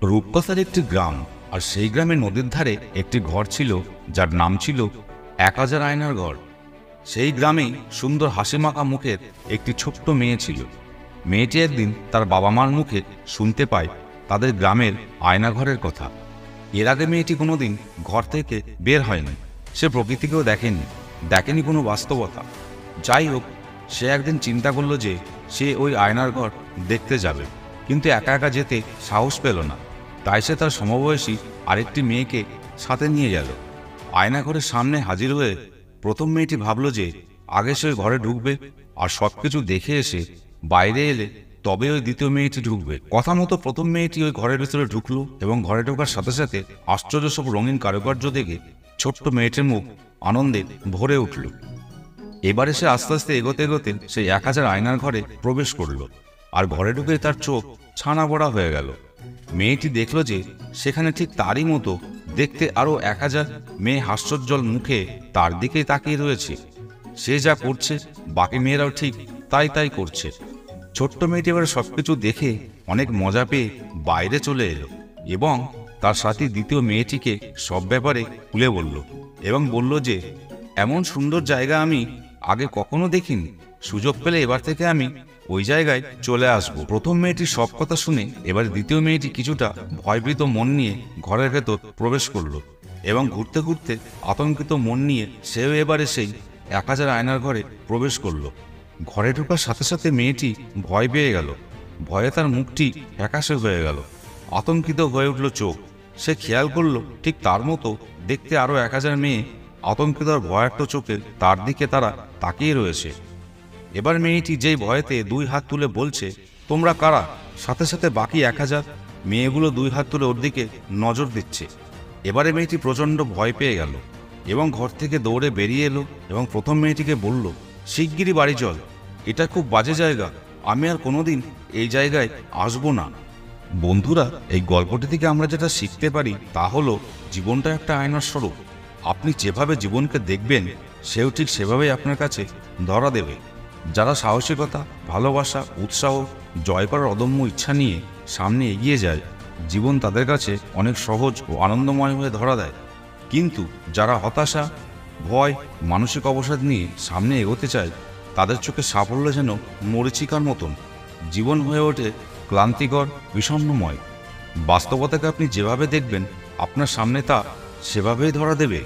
রূপকথার একটি গ্রাম, আর সেই গ্রামের নদীর ধারে একটি ঘর ছিল যার নাম ছিল 1000 আয়নার ঘর। সেই গ্রামেই সুন্দর হাসিমাখা মুখের একটি ছোট্ট মেয়ে ছিল। মেয়েটি একদিন তার বাবা মার মুখে শুনতে পায় তাদের গ্রামের আয়নাঘরের কথা। এর আগে মেয়েটি কোনোদিন ঘর থেকে বের হয়নি, সে প্রকৃতিকেও দেখেনি কোনো বাস্তবতা। যাই হোক, সে একদিন চিন্তা করলো যে সে ওই আয়নার ঘর দেখতে যাবে, কিন্তু একা একা যেতে সাহস পেল না। তাই সে তার সমবয়সী আরেকটি মেয়েকে সাথে নিয়ে গেল। আয়নাঘরের সামনে হাজির হয়ে প্রথম মেয়েটি ভাবল যে আগে সে ওই ঘরে ঢুকবে, আর সবকিছু দেখে এসে বাইরে এলে তবে ওই দ্বিতীয় মেয়েটি ঢুকবে। কথা মতো প্রথম মেয়েটি ওই ঘরের ভিতরে ঢুকলো, এবং ঘরে ঢোকার সাথে সাথে আশ্চর্য সব রঙিন কারুকার্য দেখে ছোট্ট মেয়েটির মুখ আনন্দে ভরে উঠল। এবারে সে আস্তে আস্তে এগোতে এগোতে সেই 1000 আয়নার ঘরে প্রবেশ করলো, আর ঘরে ঢুকে তার চোখ ছানা বড়া হয়ে গেল। মেয়েটি দেখল যে সেখানে ঠিক তারই মতো দেখতে আরো 1000 মেয়ে হাস্যোজ্জ্বল মুখে তার দিকেই তাকিয়ে রয়েছে। সে যা করছে বাকি মেয়েরাও ঠিক তাই করছে। ছোট্ট মেয়েটি এবার সবকিছু দেখে অনেক মজা পেয়ে বাইরে চলে এলো, এবং তার সাথে দ্বিতীয় মেয়েটিকে সব ব্যাপারে খুলে বলল, এবং বলল যে এমন সুন্দর জায়গা আমি আগে কখনো দেখিনি, সুযোগ পেলে এবার থেকে আমি ওই জায়গায় চলে আসব। প্রথম মেয়েটির সব কথা শুনে এবার দ্বিতীয় মেয়েটি কিছুটা ভয়ভীত মন নিয়ে ঘরের ভেতর প্রবেশ করলো, এবং ঘুরতে ঘুরতে আতঙ্কিত মন নিয়ে সেও এবারে সেই 1000 আয়নার ঘরে প্রবেশ করলো। ঘরে ঢোকার সাথে সাথে মেয়েটি ভয় পেয়ে গেল। ভয়ে তার মুখটি ফ্যাকাশে হয়ে গেল, আতঙ্কিত হয়ে উঠল চোখ। সে খেয়াল করলো ঠিক তার মতো দেখতে আরো 1000 মেয়ে আতঙ্কিত আর ভয়ার্ত চোখে তার দিকে তারা তাকিয়ে রয়েছে। এবার মেয়েটি যেই ভয়েতে 2 হাত তুলে বলছে, তোমরা কারা? সাথে সাথে বাকি 1000 মেয়েগুলো 2 হাত তুলে ওর দিকে নজর দিচ্ছে। এবারে মেয়েটি প্রচণ্ড ভয় পেয়ে গেল, এবং ঘর থেকে দৌড়ে বেরিয়ে এলো, এবং প্রথম মেয়েটিকে বলল, শিগগিরই বাড়ি চল, এটা খুব বাজে জায়গা, আমি আর কোনোদিন এই জায়গায় আসবো না। বন্ধুরা, এই গল্পটি থেকে আমরা যেটা শিখতে পারি তা হলো জীবনটা একটা আয়নার স্বরূপ। আপনি যেভাবে জীবনকে দেখবেন সেও ঠিক সেভাবেই আপনার কাছে ধরা দেবে। যারা সাহসিকতা, ভালোবাসা, উৎসাহ, জয় করার অদম্য ইচ্ছা নিয়ে সামনে এগিয়ে যায়, জীবন তাদের কাছে অনেক সহজ ও আনন্দময় হয়ে ধরা দেয়। কিন্তু যারা হতাশা, ভয়, মানসিক অবসাদ নিয়ে সামনে এগোতে চায়, তাদের চোখে সাফল্য যেন মরীচিকার মতন। জীবন হয়ে ওঠে ক্লান্তিকর, বিষণ্ণময়। বাস্তবতাকে আপনি যেভাবে দেখবেন আপনার সামনে তা সেভাবেই ধরা দেবে।